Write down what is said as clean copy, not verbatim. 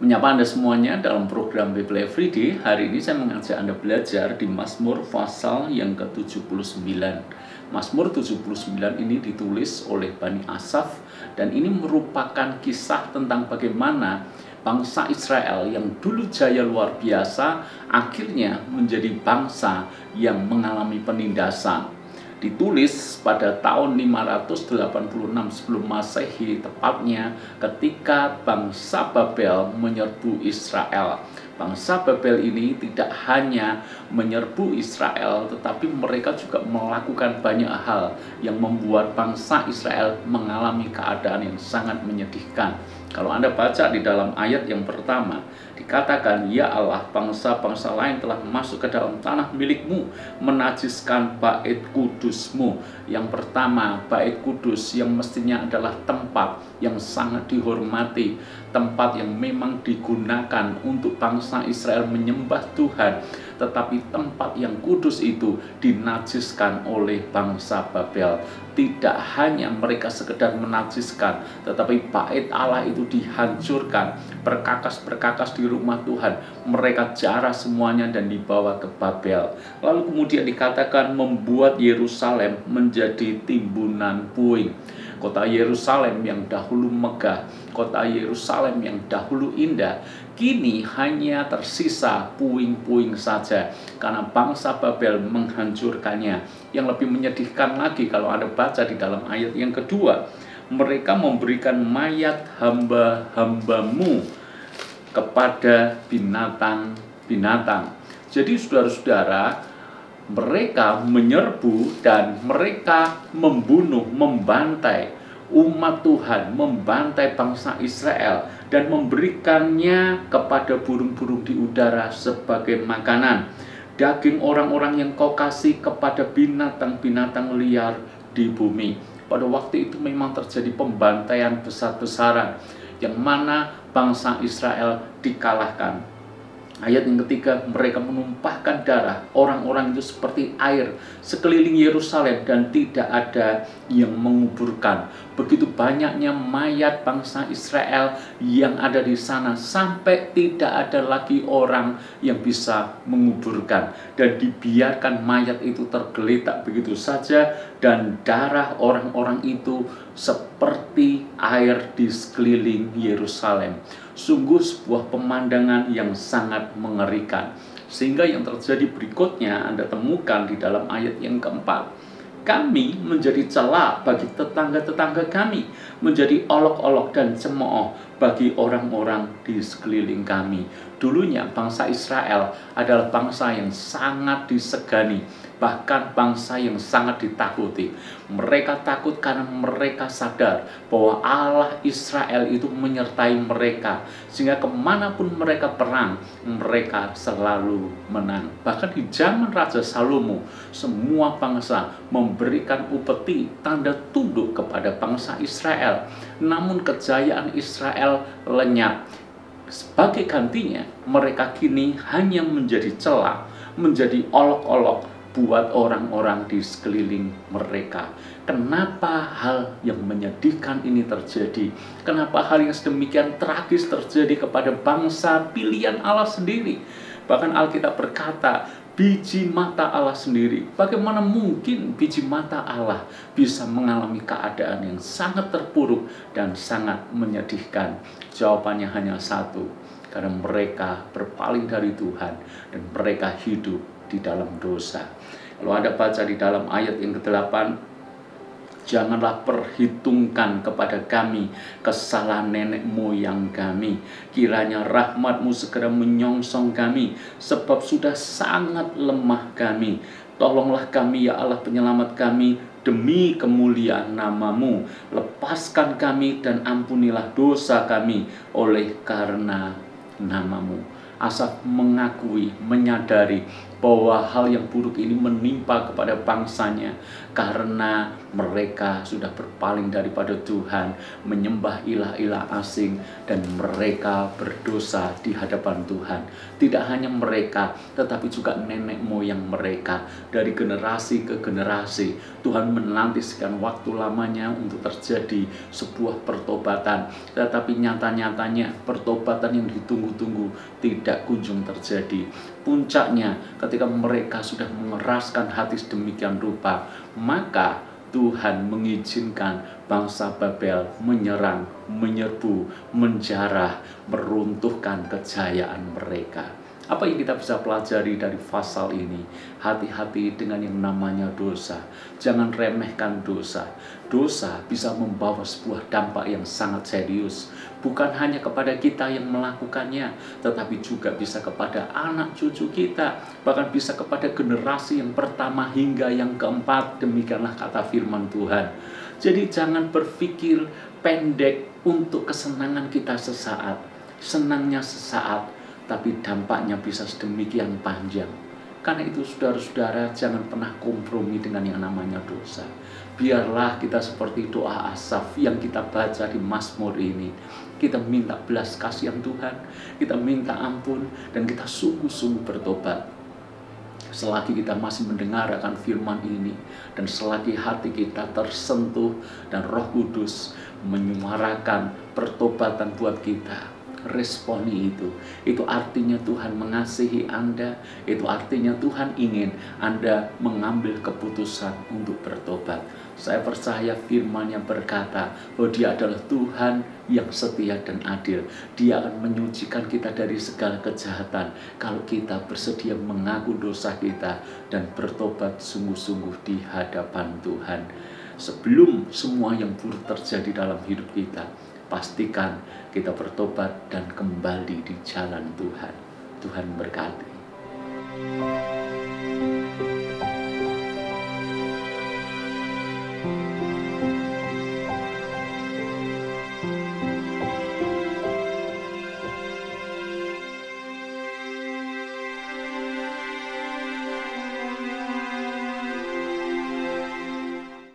Menyapa Anda semuanya dalam program Bible Everyday. Hari ini saya mengajak Anda belajar di Mazmur pasal yang ke-79. Mazmur 79 ini ditulis oleh Bani Asaf, dan ini merupakan kisah tentang bagaimana bangsa Israel yang dulu jaya luar biasa akhirnya menjadi bangsa yang mengalami penindasan. Ditulis pada tahun 586 sebelum Masehi, tepatnya ketika bangsa Babel menyerbu Israel. Bangsa Babel ini tidak hanya menyerbu Israel, tetapi mereka juga melakukan banyak hal yang membuat bangsa Israel mengalami keadaan yang sangat menyedihkan. Kalau Anda baca di dalam ayat yang pertama, dikatakan, "Ya Allah, bangsa-bangsa lain telah masuk ke dalam tanah milikmu, menajiskan bait kudusmu." Yang pertama, bait kudus yang mestinya adalah tempat yang sangat dihormati, tempat yang memang digunakan untuk bangsa Israel menyembah Tuhan, tetapi tempat yang kudus itu dinajiskan oleh bangsa Babel. Tidak hanya mereka sekedar menajiskan, tetapi bait Allah itu dihancurkan, perkakas-perkakas di rumah Tuhan mereka jarah semuanya dan dibawa ke Babel. Lalu kemudian dikatakan membuat Yerusalem menjadi timbunan puing. Kota Yerusalem yang dahulu megah, kota Yerusalem yang dahulu indah, kini hanya tersisa puing-puing saja karena bangsa Babel menghancurkannya. Yang lebih menyedihkan lagi kalau Anda baca di dalam ayat yang kedua, mereka memberikan mayat hamba-hambamu kepada binatang-binatang. Jadi saudara-saudara, mereka menyerbu dan mereka membunuh, membantai umat Tuhan, membantai bangsa Israel dan memberikannya kepada burung-burung di udara sebagai makanan. Daging orang-orang yang kau kasih kepada binatang-binatang liar di bumi. Pada waktu itu memang terjadi pembantaian besar-besaran yang mana bangsa Israel dikalahkan. Ayat yang ketiga, mereka menumpahkan darah orang-orang itu seperti air sekeliling Yerusalem dan tidak ada yang menguburkan. Begitu banyaknya mayat bangsa Israel yang ada di sana sampai tidak ada lagi orang yang bisa menguburkan, dan dibiarkan mayat itu tergeletak begitu saja, dan darah orang-orang itu seperti air di sekeliling Yerusalem. Sungguh sebuah pemandangan yang sangat mengerikan. Sehingga yang terjadi berikutnya Anda temukan di dalam ayat yang keempat. Kami menjadi celah bagi tetangga-tetangga kami, menjadi olok-olok dan cemooh bagi orang-orang di sekeliling kami. Dulunya bangsa Israel adalah bangsa yang sangat disegani, bahkan bangsa yang sangat ditakuti. Mereka takut karena mereka sadar bahwa Allah Israel itu menyertai mereka, sehingga kemanapun mereka perang, mereka selalu menang. Bahkan di zaman Raja Salomo, semua bangsa memberikan upeti, tanda tunduk kepada bangsa Israel. Namun kejayaan Israel lenyap. Sebagai gantinya, mereka kini hanya menjadi celah, menjadi olok-olok buat orang-orang di sekeliling mereka. Kenapa hal yang menyedihkan ini terjadi? Kenapa hal yang sedemikian tragis terjadi kepada bangsa pilihan Allah sendiri? Bahkan Alkitab berkata, biji mata Allah sendiri. Bagaimana mungkin biji mata Allah bisa mengalami keadaan yang sangat terpuruk dan sangat menyedihkan? Jawabannya hanya satu, karena mereka berpaling dari Tuhan dan mereka hidup di dalam dosa. Kalau Anda baca di dalam ayat yang ke-8, janganlah perhitungkan kepada kami kesalahan nenek moyang kami. Kiranya rahmat-Mu segera menyongsong kami, sebab sudah sangat lemah kami. Tolonglah kami ya Allah penyelamat kami, demi kemuliaan nama-Mu. Lepaskan kami dan ampunilah dosa kami oleh karena nama-Mu. Asaf mengakui, menyadari bahwa hal yang buruk ini menimpa kepada bangsanya karena mereka sudah berpaling daripada Tuhan, menyembah ilah-ilah asing, dan mereka berdosa di hadapan Tuhan. Tidak hanya mereka, tetapi juga nenek moyang mereka. Dari generasi ke generasi, Tuhan menantikan waktu lamanya untuk terjadi sebuah pertobatan. Tetapi nyata-nyatanya pertobatan yang ditunggu-tunggu tidak kunjung terjadi. Puncaknya ketika mereka sudah mengeraskan hati sedemikian rupa, maka Tuhan mengizinkan bangsa Babel menyerang, menyerbu, menjarah, meruntuhkan kejayaan mereka. Apa yang kita bisa pelajari dari pasal ini? Hati-hati dengan yang namanya dosa. Jangan remehkan dosa. Dosa bisa membawa sebuah dampak yang sangat serius. Bukan hanya kepada kita yang melakukannya, tetapi juga bisa kepada anak cucu kita. Bahkan bisa kepada generasi yang pertama hingga yang keempat. Demikianlah kata firman Tuhan. Jadi jangan berpikir pendek untuk kesenangan kita sesaat. Senangnya sesaat, tapi dampaknya bisa sedemikian panjang. Karena itu saudara-saudara, jangan pernah kompromi dengan yang namanya dosa. Biarlah kita seperti doa Asaf yang kita baca di Mazmur ini. Kita minta belas kasihan Tuhan, kita minta ampun, dan kita sungguh-sungguh bertobat. Selagi kita masih mendengar akan firman ini, dan selagi hati kita tersentuh dan Roh Kudus menyuarakan pertobatan buat kita, responi itu artinya Tuhan mengasihi Anda, itu artinya Tuhan ingin Anda mengambil keputusan untuk bertobat. Saya percaya firman yang berkata bahwa Dia adalah Tuhan yang setia dan adil. Dia akan menyucikan kita dari segala kejahatan kalau kita bersedia mengaku dosa kita dan bertobat sungguh-sungguh di hadapan Tuhan. Sebelum semua yang buruk terjadi dalam hidup kita, pastikan kita bertobat dan kembali di jalan Tuhan. Tuhan berkati.